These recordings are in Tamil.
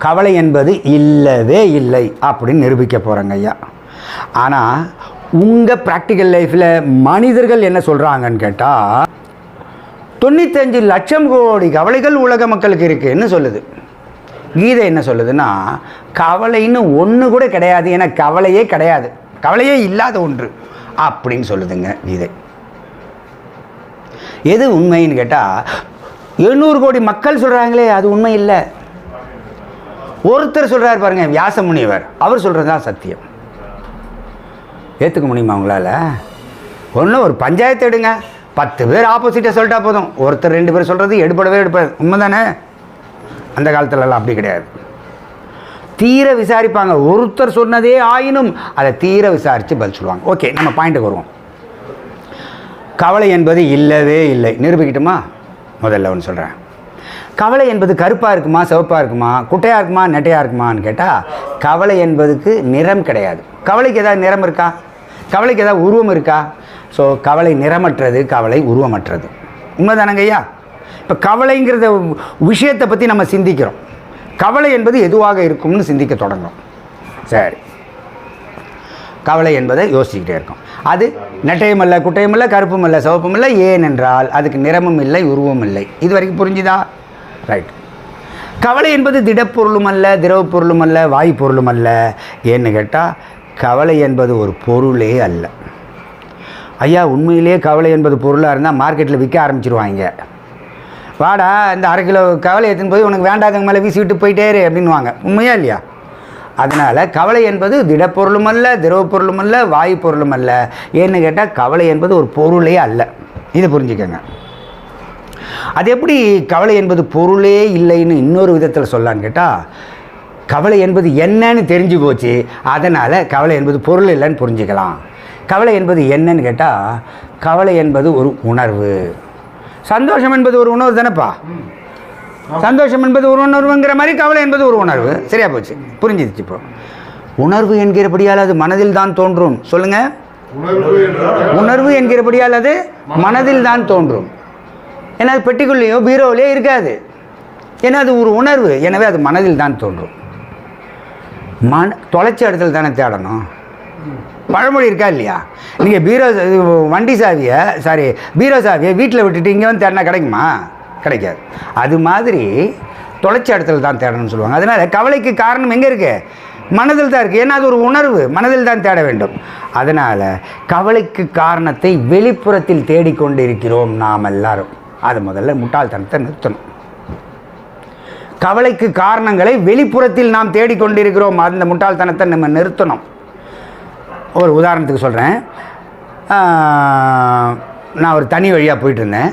கவலை என்பது இல்லவே இல்லை அப்படின்னு நிரூபிக்க போகிறாங்க ஐயா. ஆனால் உங்கள் ப்ராக்டிக்கல் லைஃப்பில் மனிதர்கள் என்ன சொல்கிறாங்கன்னு கேட்டால் 95 லட்சம் கோடி கவலைகள் உலக மக்களுக்கு இருக்குன்னு சொல்லுது. கீதை என்ன சொல்லுதுன்னா கவலைன்னு ஒன்று கூட கிடையாது, ஏன்னா கவலையே கிடையாது, கவலையே இல்லாத ஒன்று அப்படின்னு சொல்லுதுங்க கீதை. எது உண்மைன்னு கேட்டால் 700 கோடி மக்கள் சொல்கிறாங்களே அது உண்மை இல்லை. ஒருத்தர் சொல்கிறார் பாருங்க, வியாச முனிவர், அவர் சொல்கிறது தான் சத்தியம். ஏற்றுக்க முடியுமா உங்களால்? ஒன்றும் ஒரு பஞ்சாயத்து எடுங்க, 10 பேர் ஆப்போசிட்டாக சொல்லிட்டா போதும், ஒருத்தர் 2 பேர் சொல்கிறது எடுப்படாது. உண்மை தானே? அந்த காலத்துலலாம் அப்படி கிடையாது. தீர விசாரிப்பாங்க. ஒருத்தர் சொன்னதே ஆயினும் அதை தீர விசாரித்து பதில் சொல்லுவாங்க. ஓகே, நம்ம பாயிண்ட்டுக்கு வருவோம். கவலை என்பது இல்லவே இல்லை. நிரூபிக்கட்டுமா? முதல்ல ஒன்று சொல்கிறேன். கவலை என்பது கருப்பாக இருக்குமா, சிவப்பாக இருக்குமா, குட்டையாக இருக்குமா, நெட்டையாக இருக்குமான்னு கேட்டால் கவலை என்பதுக்கு நிறம் கிடையாது. கவலைக்கு ஏதாவது நிறம் இருக்கா? கவலைக்கு ஏதாவது உருவம் இருக்கா? ஸோ கவலை நிறமற்றது, கவலை உருவமற்றது. உண்மைதானங்க ஐயா? இப்போ கவலைங்கிறத விஷயத்தை பற்றி நம்ம சிந்திக்கிறோம். கவலை என்பது எதுவாக இருக்கும்னு சிந்திக்க தொடங்கும். சரி, கவலை என்பதை யோசிச்சுக்கிட்டே இருக்கும். அது நெட்டையும் இல்லை, குட்டையும் இல்லை, கருப்பும் இல்லை, சிவப்பும் இல்லை. ஏனென்றால் அதுக்கு நிறமும் இல்லை, உருவமும் இல்லை. இது வரைக்கும் புரிஞ்சுதா? ரைட். கவலை என்பது திடப்பொருளும் அல்ல, திரவ பொருளும் அல்ல, வாயு பொருளும் அல்ல. ஏன்னு கேட்டால் கவலை என்பது ஒரு பொருளே அல்ல. ஐயா, உண்மையிலே கவலை என்பது பொருளாக இருந்தால் மார்க்கெட்டில் விற்க ஆரம்பிச்சிருவாங்க. வாடா இந்த 1/2 கிலோ கவலை எடுத்துன்னு போய் உனக்கு வேண்டாதவங்க மேலே வீசி விட்டு போயிட்டேரு அப்படின்வாங்க. உண்மையா இல்லையா? அதனால் கவலை என்பது திடப்பொருளும் அல்ல, திரவ பொருளும் அல்ல, வாயு பொருளும் அல்ல. ஏன்னு கேட்டால் கவலை என்பது ஒரு பொருளே அல்ல. இதை புரிஞ்சுக்கங்க. அது எப்படி கவலை என்பது பொருளே இல்லைன்னு இன்னொரு விதத்தில் சொல்லலான்னு கேட்டால், கவலை என்பது என்னன்னு தெரிஞ்சு போச்சு, அதனால் கவலை என்பது பொருள் இல்லைன்னு புரிஞ்சுக்கலாம். கவலை என்பது என்னன்னு கேட்டால் கவலை என்பது ஒரு உணர்வு. சந்தோஷம் என்பது ஒரு உணர்வு தானேப்பா? சந்தோஷம் என்பது ஒரு உணர்வுங்கிற மாதிரி கவலை என்பது ஒரு உணர்வு. சரியா போச்சு, புரிஞ்சிருச்சு. இப்போ உணர்வு என்கிறபடியால் அது மனதில் தான் தோன்றும். சொல்லுங்க, உணர்வு என்கிறபடியால் அது மனதில் தான் தோன்றும். ஏன்னா அது பெட்டிக்குள்ளேயோ பீரோவிலேயோ இருக்காது. ஏன்னா அது ஒரு உணர்வு, எனவே அது மனதில் தான் தோன்றும். தொலைச்ச இடத்துல தானே தேடணும். பழமொழி இருக்கா இல்லையா? நீங்கள் பீரோ சாவியை வீட்டில் விட்டுட்டு இங்கே வந்து தேடினா கிடைக்குமா? கிடைக்காது. அது மாதிரி தொலைச்ச இடத்துல தான் தேடணும்னு சொல்லுவாங்க. அதனால் கவலைக்கு காரணம் எங்கே இருக்குது? மனதில் தான் இருக்குது. ஏன்னா அது ஒரு உணர்வு, மனதில் தான் தேட வேண்டும். அதனால் கவலைக்கு காரணத்தை வெளிப்புறத்தில் தேடிக்கொண்டு இருக்கிறோம் நாம் எல்லாரும். அது முதல்ல முட்டாள்தனத்தை நிறுத்தணும். கவலைக்கு காரணங்களை வெளிப்புறத்தில் நாம் தேடிக்கொண்டிருக்கிறோம். அந்த முட்டாள்தனத்தை நம்ம நிறுத்தணும். ஒரு உதாரணத்துக்கு சொல்கிறேன். நான் ஒரு தனி வழியாக போயிட்டு இருந்தேன்.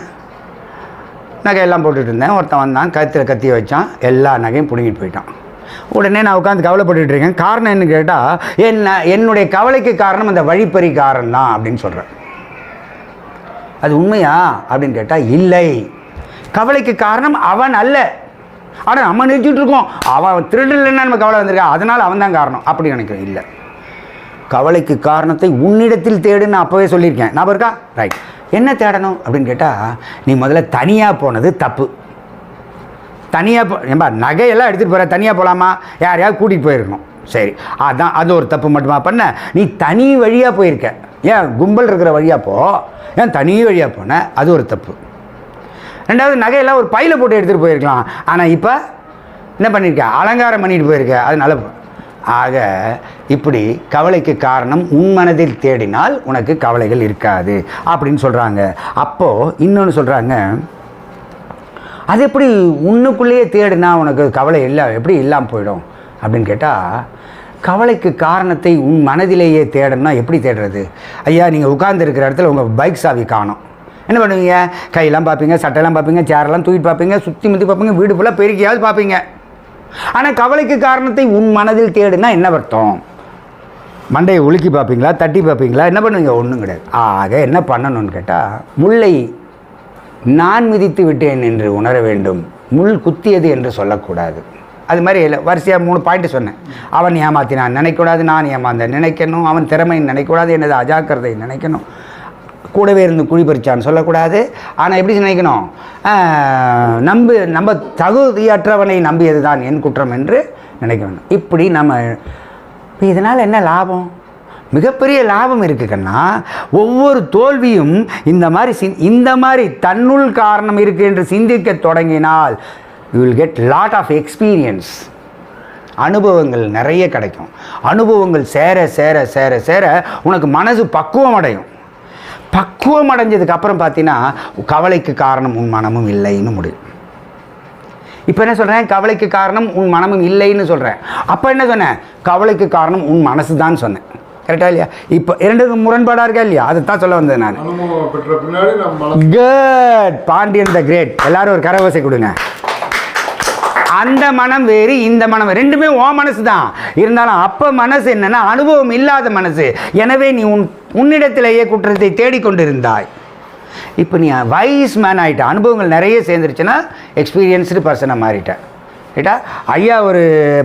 நகையெல்லாம் போட்டுட்டு இருந்தேன். ஒருத்தன் வந்தான், கழுத்தில் கத்தியை வச்சான், எல்லா நகையும் பிடுங்கிட்டு போயிட்டான். உடனே நான் உட்காந்து கவலைப்பட்டுட்டு இருக்கேன். காரணம் என்ன கேட்டால் என்னுடைய கவலைக்கு காரணம் அந்த வழிப்பறி காரணம் தான் அப்படின்னு சொல்கிறேன். அது உண்மையா அப்படின்னு கேட்டால் இல்லை. கவலைக்கு காரணம் அவன் அல்ல. ஆனால் நம்ம நிறுத்திட்டு இருக்கோம், அவன் திருடலைன்னா நம்ம கவலை வந்திருக்கா, அதனால் அவன் தான் காரணம் அப்படி நினைக்கிறேன். இல்லை, கவலைக்கு காரணத்தை உன்னிடத்தில் தேடுன்னு அப்போவே சொல்லியிருக்கேன். ஞாபகம் இருக்கா? ரைட். என்ன தேடணும் அப்படின்னு கேட்டால், நீ முதல்ல தனியாக போனது தப்பு. தனியாக ஏன்பா நகையெல்லாம் எடுத்துகிட்டு போகிற, தனியாக போகலாமா? யாரையாவது கூட்டிகிட்டு போயிருக்கணும். சரி, அதான் அது ஒரு தப்பு மட்டுமா பண்ண? நீ தனி வழியாக போயிருக்க. ஏன் கும்பல் இருக்கிற வழியாக போ, ஏன் தனி வழியாக போன? அது ஒரு தப்பு. ரெண்டாவது, நகையெல்லாம் ஒரு பையில் போட்டு எடுத்துகிட்டு போயிருக்கலாம். ஆனால் இப்போ என்ன பண்ணியிருக்க? அலங்காரம் பண்ணிட்டு போயிருக்க. அதனால ஆக இப்படி கவலைக்கு காரணம் உன் மனதில் தேடினால் உனக்கு கவலைகள் இருக்காது அப்படின்னு சொல்கிறாங்க. அப்போது இன்னொன்று சொல்கிறாங்க, அது எப்படி உன்னுக்குள்ளேயே தேடினா உனக்கு கவலை இல்லை, எப்படி இல்லாமல் போயிடும் அப்படின்னு கேட்டால், கவலைக்கு காரணத்தை உன் மனதிலேயே தேடணும்னா எப்படி தேடுறது? ஐயா, நீங்கள் உட்கார்ந்துருக்கிற இடத்துல உங்கள் பைக் சாவி காணும். என்ன பண்ணுவீங்க? கையெல்லாம் பார்ப்பீங்க, சட்டையெல்லாம் பார்ப்பீங்க, சேரெல்லாம் தூக்கிட்டு பார்ப்பீங்க, சுற்றி முற்றி பார்ப்பீங்க, வீடு ஃபுல்லாக பெருக்கியாவது பார்ப்பீங்க. ஆனால் கவலைக்கு காரணத்தை உன் மனதில் தேடுனா என்ன அர்த்தம்? மண்டையை உலுக்கி பார்ப்பீங்களா, தட்டி பார்ப்பீங்களா, என்ன பண்ணுவீங்க? ஒன்றும் கிடையாது. ஆக என்ன பண்ணணும்னு கேட்டால், முல்லை நான் மிதித்து விட்டேன் என்று உணர வேண்டும், முள் குத்தியது என்று சொல்லக்கூடாது. அது மாதிரி இல்லை, வரிசையாக 3 பாயிண்ட்டு சொன்னேன். அவன் ஏமாற்றினான் நினைக்கக்கூடாது, நான் ஏமாந்தேன் நினைக்கணும், அவன் திறமை நினைக்கக்கூடாது, எனது அஜாக்கிரதை நினைக்கணும். கூடவே இருந்து குழி பறிச்சான்னு சொல்லக்கூடாது. ஆனால் எப்படி நினைக்கணும், நம்ம தகுதியற்றவனை நம்பியது தான் என் குற்றம் என்று நினைக்க வேணும். இப்படி நம்ம இப்போ இதனால் என்ன லாபம்? மிகப்பெரிய லாபம் இருக்குன்னா, ஒவ்வொரு தோல்வியும் இந்த மாதிரி தன்னுள் காரணம் இருக்குது என்று சிந்திக்க தொடங்கினால் you will get lot of experience. அனுபவங்கள் நிறைய கிடைக்கும். அனுபவங்கள் சேர சேர சேர சேர உனக்கு மனசு பக்குவம் அடையும். பக்குவம் அடைஞ்சதுக்கு அப்புறம் பார்த்தீங்கன்னா கவலைக்கு காரணம் உன் மனமும் இல்லைன்னு முடியும். இப்போ என்ன சொல்கிறேன், கவலைக்கு காரணம் உன் மனமும் இல்லைன்னு சொல்கிறேன். அப்போ என்ன சொன்னேன், கவலைக்கு காரணம் உன் மனசு தான் சொன்னேன். கரெக்டா இல்லையா? இப்போ இரண்டுக்கு முரண்பாடாக இருக்கா இல்லையா? அதை தான் சொல்ல வந்தேன் நான். Good, Pandian the great. எல்லாரும் ஒரு கரவசை கொடுங்க. அந்த மனம் வேறு, இந்த மனம் ரெண்டுமே ஓ மனசு தான். இருந்தாலும் அப்போ மனசு என்னன்னா அனுபவம் இல்லாத மனசு. எனவே நீ உன்னிடத்திலேயே குற்றத்தை தேடிக்கொண்டிருந்தாய். இப்போ நீ வைஸ் மேன் ஆகிட்ட, அனுபவங்கள் நிறைய சேர்ந்துருச்சுன்னா எக்ஸ்பீரியன்ஸ்டு பர்சனாக மாறிட்டேன். ரைட்டா? ஐயா ஒரு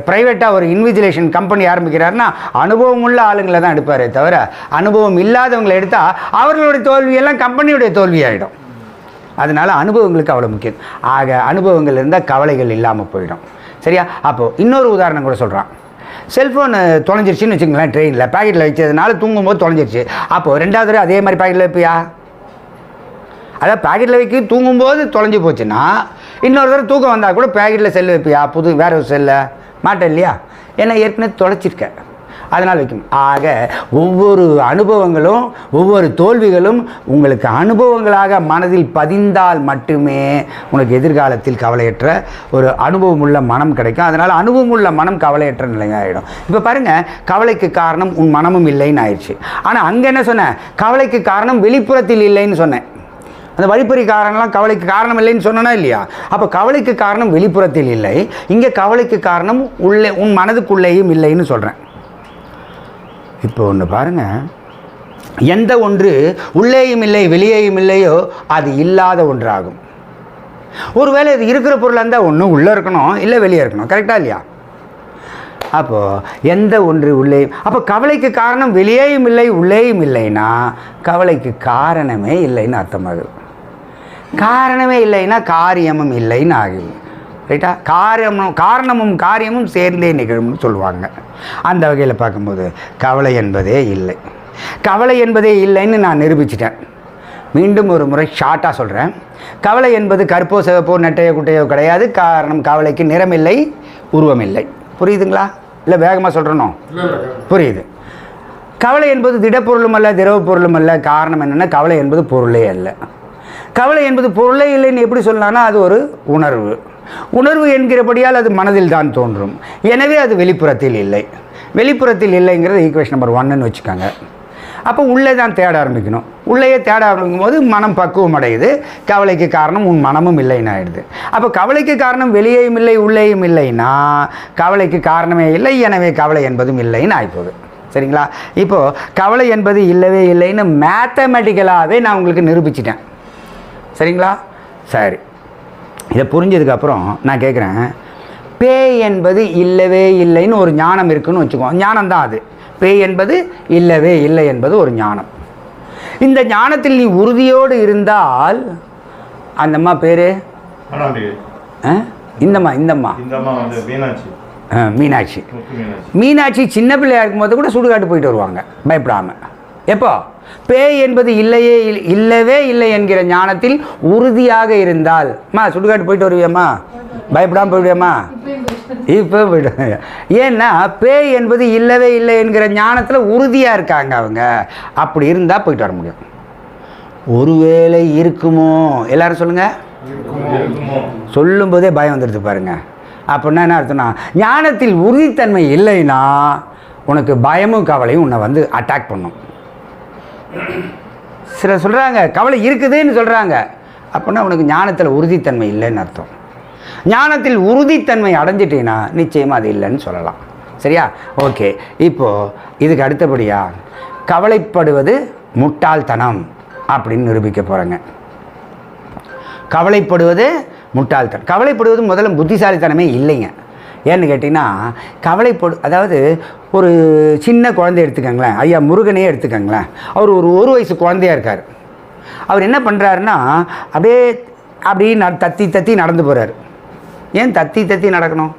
ப்ரைவேட்டாக ஒரு இன்விஜிலேஷன் கம்பெனி ஆரம்பிக்கிறாருன்னா அனுபவம் உள்ள ஆளுங்களை தான் எடுப்பாரே தவிர அனுபவம் இல்லாதவங்களை எடுத்தால் அவர்களுடைய தோல்வியெல்லாம் கம்பெனியுடைய தோல்வி ஆகிடும். அதனால் அனுபவங்களுக்கு அவ்வளோ முக்கியம். ஆக அனுபவங்கள் இருந்தால் கவலைகள் இல்லாமல் போயிடும். சரியா? அப்போது இன்னொரு உதாரணம் கூட சொல்கிறான். செல்ஃபோன் தொலைஞ்சிருச்சுன்னு வச்சுங்களேன், ட்ரெயினில் பேக்கெட்டில் வச்சதுனால தூங்கும்போது தொலைஞ்சிருச்சு. அப்போது ரெண்டாவது தடவை அதே மாதிரி பேக்கெட்டில் வைப்பியா? அதாவது பேக்கெட்டில் வைக்க தூங்கும்போது தொலைஞ்சி போச்சுன்னா இன்னொரு தடவை தூக்கம் வந்தால் கூட பேக்கெட்டில் செல்லு வைப்பியா? வேற ஒரு செல்லை மாட்டேன் இல்லையா? ஏன்னா ஏற்கனவே தொலைச்சிருக்கேன், அதனால் வைக்கணும். ஆக ஒவ்வொரு அனுபவங்களும் ஒவ்வொரு தோல்விகளும் உங்களுக்கு அனுபவங்களாக மனதில் பதிந்தால் மட்டுமே உனக்கு எதிர்காலத்தில் கவலையற்ற ஒரு அனுபவம் உள்ள மனம் கிடைக்கும். அதனால் அனுபவம் உள்ள மனம் கவலையற்ற நிலையாகிடும். இப்போ பாருங்கள், கவலைக்கு காரணம் உன் மனமும் இல்லைன்னு ஆயிடுச்சு. ஆனால் அங்கே என்ன சொன்னேன், கவலைக்கு காரணம் வெளிப்புறத்தில் இல்லைன்னு சொன்னேன். அந்த வழிப்பறி காரணம்லாம் கவலைக்கு காரணம் இல்லைன்னு சொன்னா இல்லையா? அப்போ கவலைக்கு காரணம் வெளிப்புறத்தில் இல்லை, இங்கே கவலைக்கு காரணம் உள்ளே உன் மனதுக்குள்ளேயும் இல்லைன்னு சொல்கிறேன். இப்போ ஒன்று பாருங்கள், எந்த ஒன்று உள்ளேயும் இல்லை வெளியேயும் இல்லையோ அது இல்லாத ஒன்றாகும். ஒருவேளை இது இருக்கிற பொருளாக இருந்தால் ஒன்று உள்ளே இருக்கணும், இல்லை வெளியே இருக்கணும். கரெக்டாக இல்லையா? அப்போது எந்த ஒன்று உள்ளே, அப்போ கவலைக்கு காரணம் வெளியேயும் இல்லை உள்ளேயும் இல்லைன்னா கவலைக்கு காரணமே இல்லைன்னு அர்த்தமாகுது. காரணமே இல்லைன்னா காரியமும் இல்லைன்னு ஆகுது. ரைட்டா? காரணமும் காரியமும் சேர்ந்தே நிகழும்னு சொல்லுவாங்க. அந்த வகையில் பார்க்கும்போது கவலை என்பதே இல்லை. கவலை என்பதே இல்லைன்னு நான் நிரூபிச்சிட்டேன். மீண்டும் ஒரு முறை ஷார்ட்டாக சொல்கிறேன். கவலை என்பது கருப்போ சிவப்போ நெட்டையோ குட்டையோ கிடையாது. காரணம், கவலைக்கு நிறமில்லை, உருவமில்லை. புரியுதுங்களா? இல்லை வேகமாக சொல்கிறனோ? புரியுது. கவலை என்பது திடப்பொருளும் அல்ல, திரவ பொருளும் அல்ல. காரணம் என்னென்னா கவலை என்பது பொருளே அல்ல. கவலை என்பது பொருளே இல்லைன்னு எப்படி சொல்லலாம்னா அது ஒரு உணர்வு. உணர்வு என்கிறபடியால் அது மனதில் தான் தோன்றும். எனவே அது வெளிப்புறத்தில் இல்லை. வெளிப்புறத்தில் இல்லைங்கிறது ஈக்குவேஷன் நம்பர் 1ன்னு வச்சுக்கோங்க. அப்போ உள்ளே தான் தேட ஆரம்பிக்கணும். உள்ளேயே தேட ஆரம்பிக்கும் போது மனம் பக்குவம் அடையுது. கவலைக்கு காரணம் உன் மனமும் இல்லைன்னு ஆயிடுது. அப்போ கவலைக்கு காரணம் வெளியேயும் இல்லை உள்ளேயும் இல்லைன்னா கவலைக்கு காரணமே இல்லை, எனவே கவலை என்பதும் இல்லைன்னு ஆகிப்போகுது. சரிங்களா? இப்போது கவலை என்பது இல்லவே இல்லைன்னு மேத்தமெட்டிக்கலாகவே நான் உங்களுக்கு நிரூபிச்சிட்டேன். சரிங்களா? சரி, இதை புரிஞ்சதுக்கப்புறம் நான் கேட்குறேன், பேய் என்பது இல்லவே இல்லைன்னு ஒரு ஞானம் இருக்குன்னு வச்சுக்கோ. ஞானம் தான் அது. பேய் என்பது இல்லவே இல்லை என்பது ஒரு ஞானம். இந்த ஞானத்தில் நீ உறுதியோடு இருந்தால், அந்தம்மா பேர் இந்தம்மா மீனாட்சி. மீனாட்சி சின்ன பிள்ளையா இருக்கும்போது கூட சுடுகாட்டு போயிட்டு வருவாங்க பயப்படாமல். எப்போ? பேய் என்பது இல்லவே இல்லை என்கிற ஞானத்தில் உறுதியாக இருந்தால். சுடுகாட்டு போயிட்டு வருவியம்மா? பயப்படாமல் போயிடுவியம்மா? இப்போ போய்ட்டு. ஏன்னா பேய் என்பது இல்லவே இல்லை என்கிற ஞானத்தில் உறுதியாக இருக்காங்க அவங்க. அப்படி இருந்தால் போயிட்டு வர முடியும். ஒருவேளை இருக்குமோ? எல்லாரும் சொல்லுங்கள். சொல்லும் போதே பயம் வந்துடுது பாருங்க. அப்படின்னா என்ன அர்த்தம்னா, ஞானத்தில் உறுதித்தன்மை இல்லைன்னா உனக்கு பயமும் கவலையும் உன்னை வந்து அட்டாக் பண்ணும். சிலர் சொல்கிறாங்க கவலை இருக்குதுன்னு சொல்கிறாங்க. அப்படின்னா உனக்கு ஞானத்தில் உறுதித்தன்மை இல்லைன்னு அர்த்தம். ஞானத்தில் உறுதித்தன்மை அடைஞ்சிட்டீங்கன்னா நிச்சயமாக அது இல்லைன்னு சொல்லலாம். சரியா? ஓகே. இப்போது இதுக்கு அடுத்தபடியாக கவலைப்படுவது முட்டாள்தனம் அப்படின்னு நிரூபிக்க போகிறேங்க. கவலைப்படுவது முட்டாள்தனம். கவலைப்படுவது முதல்ல புத்திசாலித்தனமே இல்லைங்க. ஏன்னு கேட்டிங்கன்னா அதாவது ஒரு சின்ன குழந்தைய எடுத்துக்கங்களேன். ஐயா முருகனையே எடுத்துக்கங்களேன். அவர் ஒரு வயசு குழந்தையாக இருக்கார். அவர் என்ன பண்ணுறாருன்னா அப்படியே அப்படி தத்தி தத்தி நடந்து போகிறார். ஏன் தத்தி தத்தி நடக்கணும்?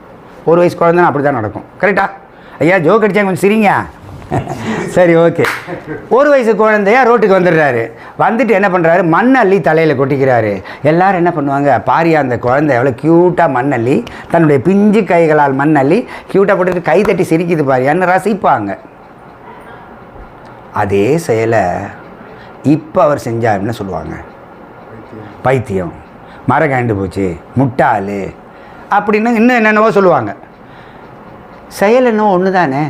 1 வயசு குழந்தைன்னா அப்படி தான் நடக்கும். கரெக்டா? ஐயா ஜோக் அடிச்சாங்க, கொஞ்சம் சிரிங்க. சரி, ஓகே. 1 வயசு குழந்தையா ரோட்டுக்கு வந்துடுறாரு. வந்துட்டு என்ன பண்ணுறாரு, மண் அள்ளி தலையில் கொட்டிக்கிறாரு. எல்லோரும் என்ன பண்ணுவாங்க, பாரியா அந்த குழந்தை எவ்வளோ க்யூட்டாக மண் அள்ளி தன்னுடைய பிஞ்சு கைகளால் மண் அள்ளி க்யூட்டாக போட்டுட்டு கை தட்டி சிரிக்குது பாரியான்னு ரசிப்பாங்க. அதே செயலை இப்போ அவர் செஞ்சாருன்னு சொல்லுவாங்க, பைத்தியம், மரம் கண்டு போச்சு, முட்டாள் அப்படின்னு இன்னும் என்னென்னவோ சொல்லுவாங்க. செயல் என்னவோ ஒன்று தானே,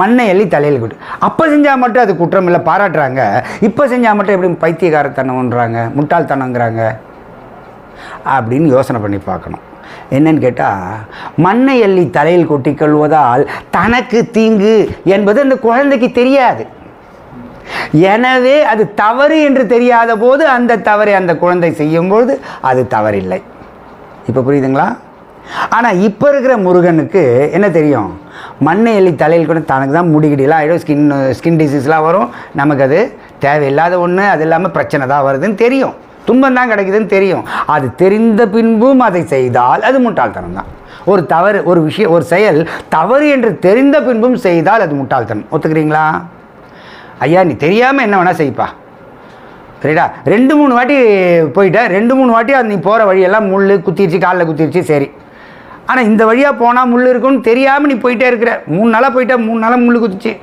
மண்ணை எள்ளி தலையில் கொட்டு. அப்போ செஞ்சால் மட்டும் அது குற்றம் இல்லை, பாராட்டுறாங்க. இப்போ செஞ்சால் மட்டும் எப்படி பைத்தியக்காரத்தனம்ன்றாங்க, முட்டாள்தனங்கிறாங்க அப்படின்னு யோசனை பண்ணி பார்க்கணும். என்னன்னு கேட்டால், மண்ணை எள்ளி தலையில் கொட்டிக்கொள்வதால் தனக்கு தீங்கு என்பது அந்த குழந்தைக்கு தெரியாது. எனவே அது தவறு என்று தெரியாத போது அந்த தவறை அந்த குழந்தை செய்யும்போது அது தவறில்லை. இப்போ புரியுதுங்களா? ஆனால் இப்போ இருக்கிற முருகனுக்கு என்ன தெரியும், மண்ணை எள்ளி தலையில் கூட தனக்கு தான் முடிகிடலாம் ஆகிடும், ஸ்கின் டிசீஸ்லாம் வரும், நமக்கு அது தேவையில்லாத ஒன்று, அது இல்லாமல் பிரச்சனை தான் வருதுன்னு தெரியும், துன்பம் தான் கிடைக்குதுன்னு தெரியும். அது தெரிந்த பின்பும் அதை செய்தால் அது முட்டாள்தனம் தான். ஒரு தவறு, ஒரு விஷயம், ஒரு செயல் தவறு என்று தெரிந்த பின்பும் செய்தால் அது முட்டாள்தனம். ஒத்துக்கிறீங்களா? ஐயா நீ தெரியாமல் என்ன வேணால் செய்ப்பா, சரிடா, 2-3 வாட்டி போயிட்ட, 2-3 வாட்டி அது நீ போகிற வழியெல்லாம் முள் குத்திருச்சு, காலில் குத்திருச்சு, சரி. ஆனால் இந்த வழியாக போனால் முள் இருக்குன்னு தெரியாமல் நீ போயிட்டே இருக்கிற, 3 நாளாக போயிட்டா, 3 நாளாக முள் குத்துச்சு.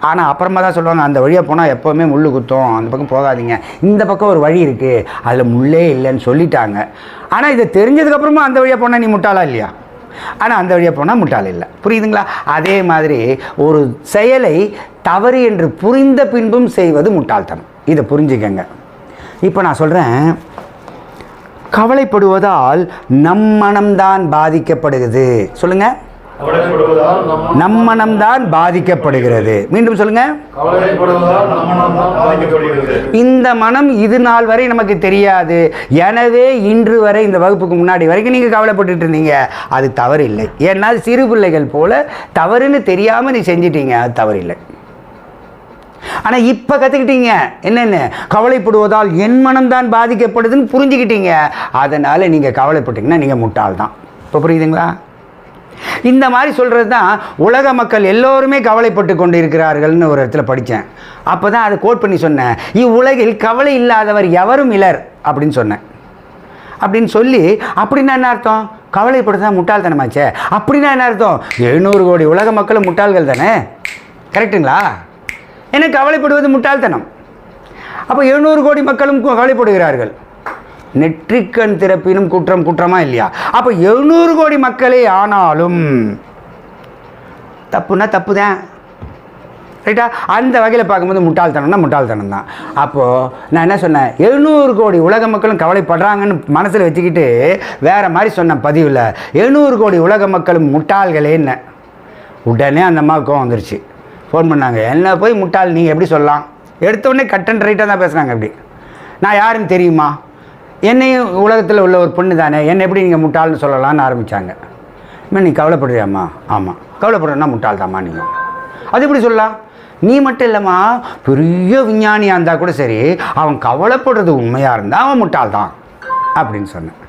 ஆனால் அப்புறமா தான் சொல்லுவாங்க, அந்த வழியாக போனால் எப்போவுமே முள் குத்தும், அந்த பக்கம் போகாதீங்க, இந்த பக்கம் ஒரு வழி இருக்குது அதில் முள்ளே இல்லைன்னு சொல்லிட்டாங்க. ஆனால் இதை தெரிஞ்சதுக்கப்புறமா அந்த வழியாக போனால் நீ முட்டாளா இல்லையா? ஆனால் அந்த வழியாக போனால் முட்டாள் இல்லை. புரியுதுங்களா? அதே மாதிரி ஒரு செயலை தவறு என்று புரிந்த பின்பும் செய்வது முட்டாள்தனம். இதை புரிஞ்சுக்கங்க. இப்போ நான் சொல்கிறேன், கவலைப்படுவதால் நம் மனம்தான் பாதிக்கப்படுகிறது. சொல்லுங்க, நம் மனம்தான் பாதிக்கப்படுகிறது. மீண்டும் சொல்லுங்க, இந்த மனம் இது நாள் வரை நமக்கு தெரியாது, எனவே இன்று வரை இந்த வகுப்புக்கு முன்னாடி வரைக்கும் நீங்கள் கவலைப்பட்டுட்டு இருந்தீங்க, அது தவறு இல்லை. ஏன்னா சிறு பிள்ளைகள் போல தவறுன்னு தெரியாமல் நீ செஞ்சிட்டீங்க, அது தவறு இல்லை. ஆனால் இப்போ கற்றுக்கிட்டீங்க என்னென்ன, கவலைப்படுவதால் என் மனம்தான் பாதிக்கப்படுதுன்னு புரிஞ்சுக்கிட்டீங்க, அதனால் நீங்கள் கவலைப்பட்டீங்கன்னா நீங்கள் முட்டாள் தான். இப்போ புரியுதுங்களா? இந்த மாதிரி சொல்கிறது தான் உலக மக்கள் எல்லோருமே கவலைப்பட்டு கொண்டு இருக்கிறார்கள்னு ஒரு இடத்துல படித்தேன். அப்போ தான் அதை கோட் பண்ணி சொன்னேன், இவ்வுலகில் கவலை இல்லாதவர் எவரும் இலர் அப்படின்னு சொன்னேன். அப்படின்னு சொல்லி அப்படின்னா என்ன அர்த்தம், கவலைப்படுறது தான் முட்டாள்தனமாச்சே. அப்படின்னா என்ன அர்த்தம், 700 கோடி உலக மக்களும் முட்டாள்கள் தானே, கரெக்டுங்களா? ஏன்னா கவலைப்படுவது முட்டாள்தனம். அப்போ 700 கோடி மக்களும் கவலைப்படுகிறார்கள். நெற்றிக்கண் திறப்பினும் குற்றம் குற்றமா இல்லையா? அப்போ 700 கோடி மக்களே ஆனாலும் தப்புனா தப்பு தான், ரைட்டா? அந்த வகையில் பார்க்கும்போது முட்டாள்தனம்னா முட்டாள்தனம் தான். அப்போது நான் என்ன சொன்னேன், 700 கோடி உலக மக்களும் கவலைப்படுறாங்கன்னு மனசில் வச்சுக்கிட்டு வேறு மாதிரி சொன்ன பதிவில் 700 கோடி உலக மக்களும் முட்டாள்களேன்னு உடனே அந்த அம்மாவுக்கும் வந்துருச்சு. ஃபோன் பண்ணாங்க, என்ன போய் முட்டாள் நீங்கள் எப்படி சொல்லலாம், எடுத்தோடனே கட் அண்ட் ரைட்டாக தான் பேசுகிறாங்க. அப்படி நான் யாருன்னு தெரியுமா, என்னையும் உலகத்தில் உள்ள ஒரு பொண்ணு தானே, என்னை எப்படி நீங்கள் முட்டாள்னு சொல்லலாம்னு ஆரம்பித்தாங்க. இனிமேல் நீ கவலைப்படுறியாம்மா? ஆமாம், கவலைப்படுறேன்னா முட்டாள் தாம்மா நீங்கள். அது எப்படி சொல்லலாம், நீ மட்டும் இல்லைம்மா, பெரிய விஞ்ஞானியாக இருந்தால் கூட சரி, அவன் கவலைப்படுறது உண்மையாக இருந்தால் அவன் முட்டாள் தான் அப்படின்னு சொன்னேன்.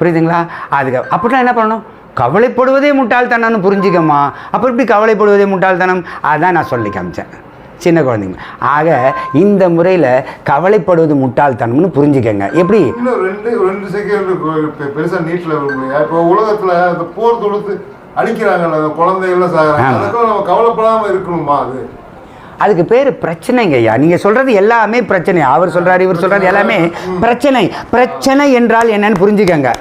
புரியுதுங்களா? அதுக்கு அப்படின்னா என்ன பண்ணணும், கவலைப்படுவதே முட்டாள்தனம்னு புரிஞ்சுக்கம்மா. அப்போ எப்படி கவலைப்படுவதே முட்டாள்தனம், அதான் நான் சொல்லி காமிச்சேன் சின்ன குழந்தைங்க. ஆக இந்த முறையில் கவலைப்படுவது முட்டாள்தனம்னு புரிஞ்சுக்கங்க. எப்படி 2 செகண்ட் பெருசாக நீட்டில் இப்போ உலகத்தில் அந்த போர் தொடுத்து அடிக்கிறாங்கல்ல, அந்த குழந்தைகள்லாம் சாகிறாங்க, அதுக்கும் நம்ம கவலைப்படாமல் இருக்கணுமா? அதுக்கு பேர் பிரச்சனைங்க ஐயா. நீங்கள் சொல்கிறது எல்லாமே பிரச்சனை. அவர் சொல்கிறார், இவர் சொல்கிறார், எல்லாமே பிரச்சனை. பிரச்சனை என்றால் என்னன்னு புரிஞ்சுக்கங்க.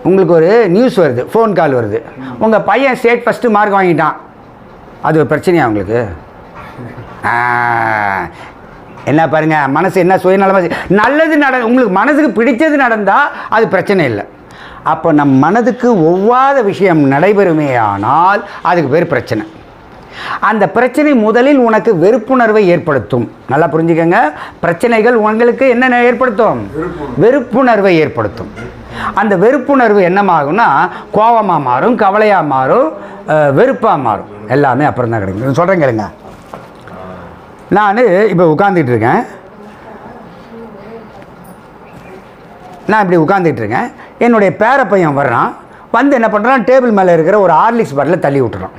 உங்களுக்கு ஒரு நியூஸ் வருது, ஃபோன் கால் வருது, உங்கள் பையன் ஸ்டேட் ஃபஸ்ட்டு மார்க் வாங்கிட்டான், அது ஒரு பிரச்சனையா உங்களுக்கு? என்ன பாருங்கள், மனசு என்ன சுயநலமாக நல்லது உங்களுக்கு மனசுக்கு பிடிச்சது நடந்தால் அது பிரச்சனை இல்லை. அப்போ நம் மனதுக்கு ஒவ்வாத விஷயம் நடைபெறுமே ஆனால் அதுக்கு பேர் பிரச்சனை. அந்த பிரச்சனை முதலில் உனக்கு வெறுப்புணர்வை ஏற்படுத்தும். நல்லா புரிஞ்சுக்கங்க, பிரச்சனைகள் உங்களுக்கு என்ன ஏற்படுத்தும், வெறுப்புணர்வை ஏற்படுத்தும். அந்த வெறுப்புணர்வு என்னமாகும்னா கோபமாக மாறும், கவலையாக மாறும், வெறுப்பாக மாறும், எல்லாமே அப்புறம் தான் கிடைக்கும். சொல்கிறேன் கேளுங்க. நான் இப்போ உட்காந்துட்டு இருக்கேன், நான் இப்படி உட்காந்துட்டு இருக்கேன். என்னுடைய பேர பையன் வர்றான். வந்து என்ன பண்ணுறான், டேபிள் மேலே இருக்கிற ஒரு ஹார்லிக்ஸ் பாட்டில் தள்ளி விட்டுறான்.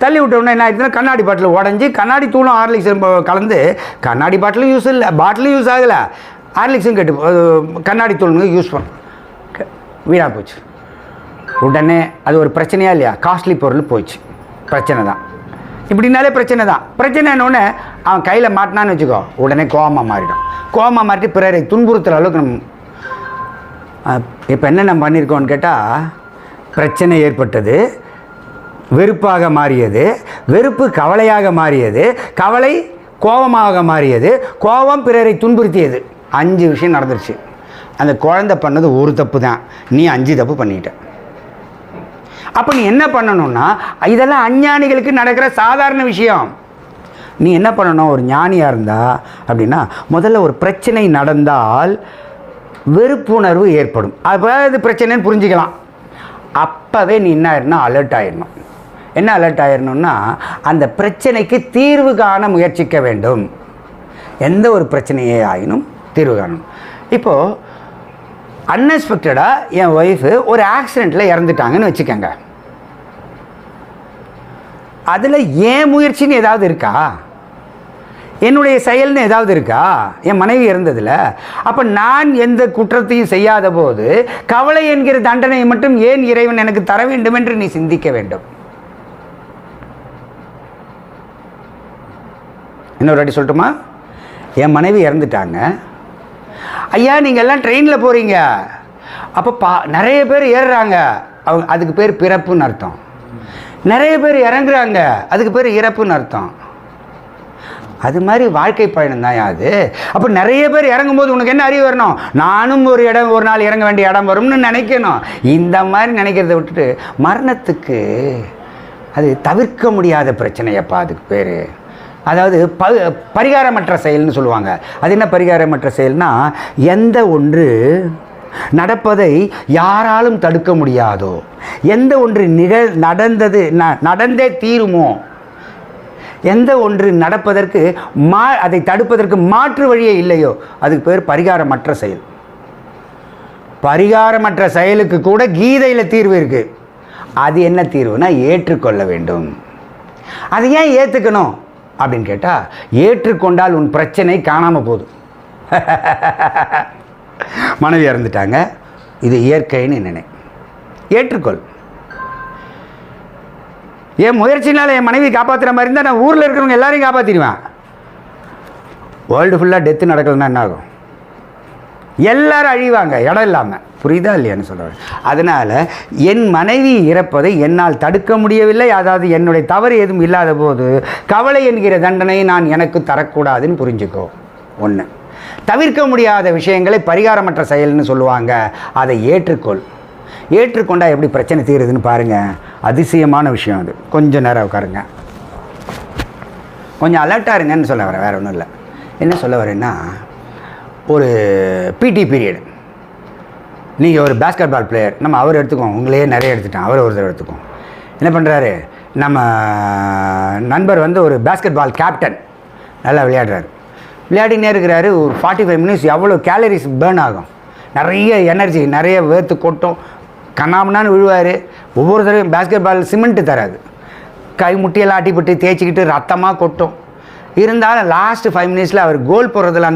தள்ளி விட்டோடனே என்ன ஆகிடுச்சுன்னா, கண்ணாடி பாட்டில் உடஞ்சி கண்ணாடி தூளும் ஹார்லிக்ஸ் கலந்து, கண்ணாடி பாட்டிலும் யூஸ் இல்லை, பாட்டிலும் யூஸ் ஆகலை, ஹார்லிக்ஸும் கெட்டு கண்ணாடி தூளுங்க யூஸ் பண்ண வீணாக போச்சு. உடனே அது ஒரு பிரச்சனையா இல்லையா? காஸ்ட்லி பொருள் போயிடுச்சு, பிரச்சனை தான். இப்படினாலே பிரச்சனை தான். பிரச்சனை என்னொன்னே அவன் கையில் மாட்டினான்னு வச்சுக்கோ, உடனே கோவமாக மாறிடும். கோவமாக மாறிட்டு பிறரை துன்புறுத்துகிற அளவுக்கு நம்ம இப்போ என்ன நம்ம பண்ணியிருக்கோம்னு கேட்டால், பிரச்சனை ஏற்பட்டது, வெறுப்பாக மாறியது, வெறுப்பு கவலையாக மாறியது, கவலை கோபமாக மாறியது, கோபம் பிறரை துன்புறுத்தியது. 5 விஷயம் நடந்துருச்சு. அந்த குழந்தை பண்ணது ஒரு தப்பு தான், நீ 5 தப்பு பண்ணிட்ட. அப்போ நீ என்ன பண்ணணும்னா, இதெல்லாம் அஞ்ஞானிகளுக்கு நடக்கிற சாதாரண விஷயம். நீ என்ன பண்ணணும், ஒரு ஞானியாக இருந்தா அப்படின்னா, முதல்ல ஒரு பிரச்சனை நடந்தால் வெறுப்புணர்வு ஏற்படும். அப்போ இது பிரச்சனைன்னு புரிஞ்சுக்கலாம். அப்போவே நீ என்ன ஆயிடணும், அலர்ட் ஆயிடணும். என்ன அலர்ட் ஆயிடணும்னா, அந்த பிரச்சனைக்கு தீர்வு காண முயற்சிக்க வேண்டும். எந்த ஒரு பிரச்சனையே ஆயினும் தீர்வு காணணும். இப்போது அன்எக்ஸ்பெக்டடாக என் ஒய்ஃபு ஒரு ஆக்சிடெண்ட்டில் இறந்துட்டாங்கன்னு வச்சுக்கோங்க. அதில் ஏன் முயற்சின்னு ஏதாவது இருக்கா? என்னுடைய செயல்னு ஏதாவது இருக்கா? என் மனைவி இறந்ததில். அப்போ நான் எந்த குற்றத்தையும் செய்யாத போது கவலை என்கிற தண்டனையை மட்டும் ஏன் இறைவன் எனக்கு தர வேண்டும் என்று நீ சிந்திக்க வேண்டும். இன்னொரு வாட்டி சொல்லட்டுமா? என் மனைவி இறந்துட்டாங்க. ஐயா, நீங்கள் எல்லாம் ட்ரெயினில் போகிறீங்க, அப்போ நிறைய பேர் ஏறுறாங்க, அவங்க அதுக்கு பேர் பிறப்புன்னு அர்த்தம். நிறைய பேர் இறங்குறாங்க, அதுக்கு பேர் இறப்புன்னு அர்த்தம். அது மாதிரி வாழ்க்கை பயணம் தான் அது. அப்போ நிறைய பேர் இறங்கும்போது உனக்கு என்ன அறிவு வரணும், நானும் ஒரு நாள் இறங்க வேண்டிய இடம் வரும்னு நினைக்கணும். இந்த மாதிரி நினைக்கிறத விட்டுட்டு மரணத்துக்கு அது தவிர்க்க முடியாத பிரச்சனையப்பா, அதுக்கு பேர். அதாவது பரிகாரமற்ற செயல்னு சொல்லுவாங்க. அது என்ன பரிகாரமற்ற செயல்னா, எந்த ஒன்று நடப்பதை யாராலும் தடுக்க முடியாதோ, எந்த ஒன்று நடந்தே தீருமோ, எந்த ஒன்று நடப்பதற்கு அதை தடுப்பதற்கு மாற்று வழியே இல்லையோ, அதுக்கு பேர் பரிகாரமற்ற செயல். பரிகாரமற்ற செயலுக்கு கூட கீதையில் தீர்வு இருக்கு. அது என்ன தீர்வுனா, ஏற்றுக்கொள்ள வேண்டும். அது ஏன் ஏற்றுக்கணும் அப்படின்னு கேட்டால், ஏற்றுக்கொண்டால் உன் பிரச்சனை காணாமல் போதும். மனைவி இறந்துட்டாங்க, இது இயற்கைன்னு நினை, ஏற்றுக்கொள். என் முயற்சினால் என் மனைவி காப்பாற்றுற மாதிரி இருந்தால் நான் ஊரில் இருக்கிறவங்க எல்லாரையும் காப்பாற்றிடுவேன். வேர்ல்டு ஃபுல்லாக டெத்து நடக்கலன்னா என்ன ஆகும்? எல்லாரும் அழிவாங்க, இடம் இல்லாமல். புரியுதா இல்லையான்னு சொல்கிறேன். அதனால் என் மனைவி இறப்பதை என்னால் தடுக்க முடியவில்லை, அதாவது என்னுடைய தவறு எதுவும் இல்லாத போது கவலை என்கிற தண்டனையை நான் எனக்கு தரக்கூடாதுன்னு புரிஞ்சுக்கோ. ஒன்று. தவிர்க்க முடியாத விஷயங்களை பரிகாரமற்ற செயல்னு சொல்லுவாங்க, அதை ஏற்றுக்கொள். ஏற்றுக்கொண்டால் எப்படி பிரச்சனை தீருதுன்னு பாருங்கள். அதிசயமான விஷயம் அது. கொஞ்சம் நேரம் உட்காருங்க, கொஞ்சம் அலர்ட்டாக இருங்கன்னு சொல்ல வரேன், வேறு ஒன்றும் இல்லை. என்ன சொல்ல வரேன்னா, ஒரு பிடி பீரியட், நீங்கள் ஒரு பேஸ்கெட் பால் பிளேயர், நம்ம அவர் எடுத்துக்கோம், உங்களையே நிறைய எடுத்துட்டோம், அவர் ஒருத்தர் எடுத்துக்கோம். என்ன பண்ணுறாரு, நம்ம நண்பர் வந்து ஒரு பேஸ்கெட் பால் கேப்டன், நல்லா விளையாடுறாரு. விளையாடினே இருக்கிறாரு. ஒரு 45 மினிட்ஸ் எவ்வளோ கேலரிஸ் பேர்ன் ஆகும், நிறைய எனர்ஜி, நிறைய வேர்த்து கொட்டும், கண்ணாமண்ணான்னு விழுவார். ஒவ்வொரு தடவையும் பேஸ்கெட் பால் சிமெண்ட்டு தராது, கை முட்டியெல்லாம் ஆட்டிப்பட்டு தேய்ச்சிக்கிட்டு ரத்தமாக கொட்டும். இருந்தாலும் லாஸ்ட் 5 மினிட்ஸில் அவர் கோல் போடுறதுல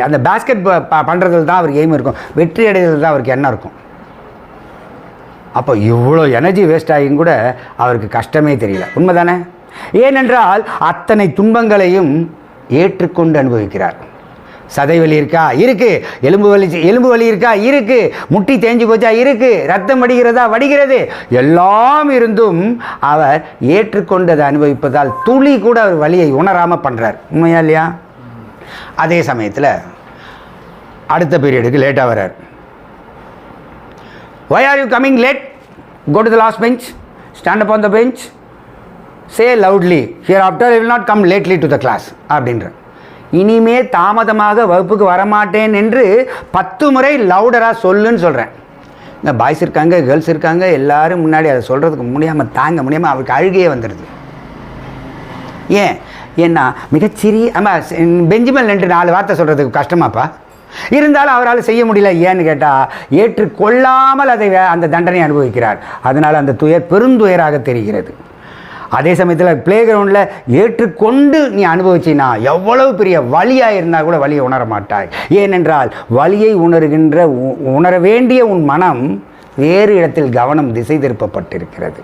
அந்த பேஸ்கெட் பண்ணுறதுல தான் அவருக்கு எய்ம் இருக்கும், வெற்றி அடைகிறதுல தான் அவருக்கு எண்ணம் இருக்கும். அப்போ இவ்வளோ எனர்ஜி வேஸ்ட் ஆகியும் கூட அவருக்கு கஷ்டமே தெரியல. உண்மை தானே? ஏனென்றால் அத்தனை துன்பங்களையும் ஏற்றுக்கொண்டு அனுபவிக்கிறார். சதைவலி இருக்கா? இருக்கு. எலும்பு வலி இருக்கா? இருக்கு. முட்டி தேஞ்சு போச்சா? இருக்கு. ரத்தம் வடிகிறதா? வடிகிறது. எல்லாம் இருந்தும் அவர் ஏற்றுக்கொண்டதை அனுபவிப்பதால் துளி கூட அவர் வலியை உணராமல் பண்ணுறார். உண்மையா இல்லையா? அதே சமயத்தில் அடுத்த பீரியடுக்கு லேட்டாக வர்றார். Why are you coming late? Go to the last bench. Stand up on the bench. Say loudly, hereafter I will not come lately to the class. அப்படின்ற, இனிமே தாமதமாக வகுப்புக்கு வரமாட்டேன் என்று 10 முறை லவுடராக சொல்லுன்னு சொல்கிறேன். இந்த பாய்ஸ் இருக்காங்க, கேர்ள்ஸ் இருக்காங்க, எல்லோரும் முன்னாடி அதை சொல்கிறதுக்கு முடியாமல், தாங்க முடியாமல் அவருக்கு அழுகையே வந்துடுது. ஏன்னா மிகச்சிறிய பெஞ்சுமல் நின்று 4 வார்த்தை சொல்கிறதுக்கு கஷ்டமாப்பா. இருந்தாலும் அவரால் செய்ய முடியல. ஏன்னு கேட்டால் ஏற்றுக்கொள்ளாமல் அதை அந்த தண்டனை அனுபவிக்கிறார். அதனால் அந்த துயர் பெருந்துயராக தெரிகிறது. அதே சமயத்தில் பிளே கிரவுண்டில் ஏற்றுக்கொண்டு நீ அனுபவிச்சினா எவ்வளவு பெரிய வலியாக இருந்தால் கூட வலியை உணர மாட்டாய். ஏனென்றால் வலியை உணர வேண்டிய உன் மனம் வேறு இடத்தில் கவனம் திசை திருப்பப்பட்டிருக்கிறது.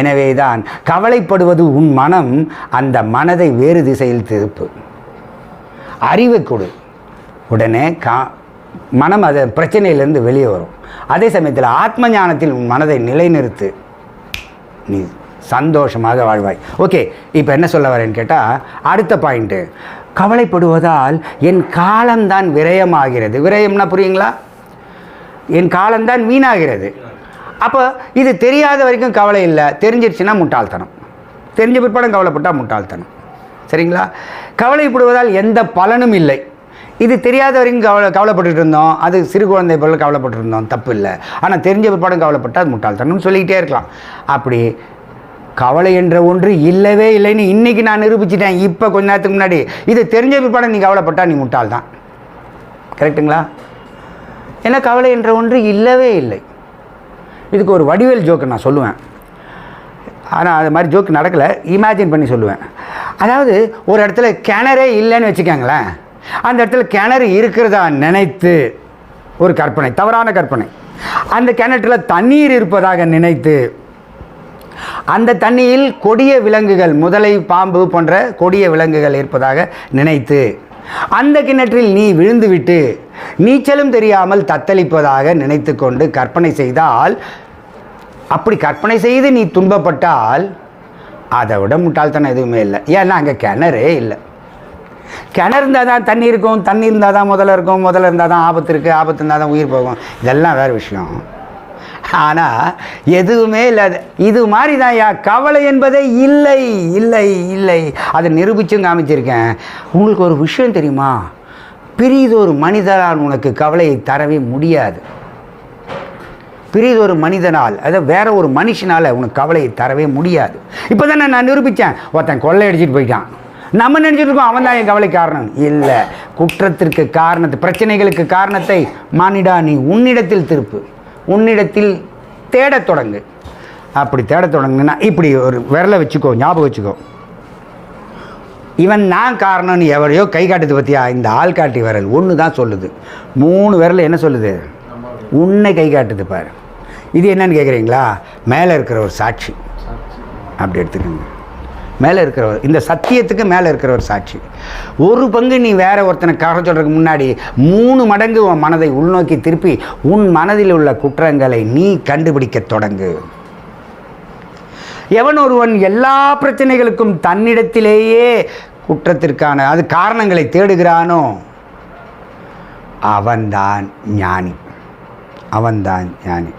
எனவே தான் கவலைப்படுவது உன் மனம், அந்த மனதை வேறு திசையில் திருப்பு. அறிவை கொடு, உடனே மனம் அதை பிரச்சனையிலேருந்து வெளியே வரும். அதே சமயத்தில் ஆத்ம ஞானத்தில் உன் மனதை நிலைநிறுத்து, நீ சந்தோஷமாக வாழ்வாய். ஓகே, இப்போ என்ன சொல்ல வரேன்னு கேட்டால் அடுத்த பாயிண்ட்டு, கவலைப்படுவதால் என் காலம்தான் விரயமாகிறது. விரயம்னா புரியுங்களா? என் காலம்தான் வீணாகிறது. அப்போ இது தெரியாத வரைக்கும் கவலை இல்லை, தெரிஞ்சிருச்சுன்னா முட்டாள்தனம். தெரிஞ்ச பிற்பாடம் கவலைப்பட்டால் முட்டாள்தனம். சரிங்களா? கவலைப்படுவதால் எந்த பலனும் இல்லை. இது தெரியாத வரைக்கும் கவலைப்பட்டுட்டு இருந்தோம், அது சிறு குழந்தை போல கவலைப்பட்டு இருந்தோம், தப்பு இல்லை. ஆனால் தெரிஞ்ச பிற்பாடம் கவலைப்பட்டால் அது முட்டாள்தனம்னு சொல்லிக்கிட்டே இருக்கலாம். அப்படி கவலை என்ற ஒன்று இல்லவே இல்லைன்னு இன்றைக்கி நான் நிரூபிச்சிட்டேன். இப்போ கொஞ்ச நேரத்துக்கு முன்னாடி இது தெரிஞ்ச பிற்பாடம் நீ கவலைப்பட்டால் நீ முட்டாள் தான். கரெக்டுங்களா? ஏன்னா கவலை என்ற ஒன்று இல்லவே இல்லை. இதுக்கு ஒரு வடிவேல் ஜோக்கு நான் சொல்லுவேன். ஆனால் அது மாதிரி ஜோக்கு நடக்கலை, இமேஜின் பண்ணி சொல்லுவேன். அதாவது ஒரு இடத்துல கிணறே இல்லைன்னு வச்சுக்கோங்களேன், அந்த இடத்துல கிணறு இருக்கிறதா நினைத்து ஒரு கற்பனை, தவறான கற்பனை. அந்த கிணற்றில் தண்ணீர் இருப்பதாக நினைத்து அந்த தண்ணியில் கொடிய விலங்குகள், முதலை, பாம்பு போன்ற கொடிய விலங்குகள் இருப்பதாக நினைத்து அந்த கிணற்றில் நீ விழுந்துவிட்டு நீச்சலும் தெரியாமல் தத்தளிப்பதாக நினைத்து கொண்டு கற்பனை செய்தால், அப்படி கற்பனை செய்து நீ துன்பப்பட்டால் அதை விட முட்டாள்தனம் எதுவுமே இல்லை. ஏன்னா அங்கே கிணறே இல்லை. கிணறு இருந்தால் தான் தண்ணி இருக்கும், தண்ணி இருந்தால் தான் முதல்ல இருக்கும், முதல்ல இருந்தால் தான் ஆபத்து இருக்குது, ஆபத்து இருந்தால் தான் உயிர் போகும். இதெல்லாம் வேறு விஷயம். ஆனால் எதுவுமே இல்லாத இது மாதிரி தான் கவலை என்பதே இல்லை இல்லை இல்லை. அதை நிரூபிச்சும் காமிச்சிருக்கேன். உங்களுக்கு ஒரு விஷயம் தெரியுமா? பிரிதொரு மனிதனால் உனக்கு கவலையை தரவே முடியாது. பிரிதொரு மனிதனால், அதை வேற ஒரு மனுஷனால் உனக்கு கவலையை தரவே முடியாது. இப்போ தான் நான் நிரூபித்தேன். ஒருத்தன் கொள்ளை அடிச்சிட்டு போயிட்டான், நம்ம நினச்சிட்டு இருக்கோம் அவன் தான் என் கவலை காரணம். இல்லை, குற்றத்திற்கு காரணத்தை, பிரச்சனைகளுக்கு காரணத்தை மானிடா நீ உன்னிடத்தில் திருப்பு, உன்னிடத்தில் தேடத் தொடங்கு. அப்படி தேடத் தொடங்குன்னா இப்படி ஒரு விரலை வச்சுக்கோ, ஞாபகம் வச்சுக்கோ. இவன் நான் காரணம்னு எவரையோ கை காட்டுது பற்றியா? இந்த ஆள்காட்டி விரல் ஒன்று தான் சொல்லுது. 3 விரல் என்ன சொல்லுது? உன்னை கை காட்டுது பாரு. இது என்னன்னு கேட்குறீங்களா? மேலே இருக்கிற ஒரு சாட்சி. அப்படி எடுத்துக்கோங்க. மேலே இருக்கிறவர், இந்த சத்தியத்துக்கு மேலே இருக்கிற ஒரு சாட்சி. ஒரு பங்கு நீ வேற ஒருத்தனை காரணம் சொல்கிறதுக்கு முன்னாடி 3 மடங்கு உன் மனதை உள்நோக்கி திருப்பி உன் மனதில் உள்ள குற்றங்களை நீ கண்டுபிடிக்க தொடங்கு. எவன் ஒருவன் எல்லா பிரச்சனைகளுக்கும் தன்னிடத்திலேயே குற்றத்திற்கான அது காரணங்களை தேடுகிறானோ அவன்தான் ஞானி. அவன்தான் ஞானி.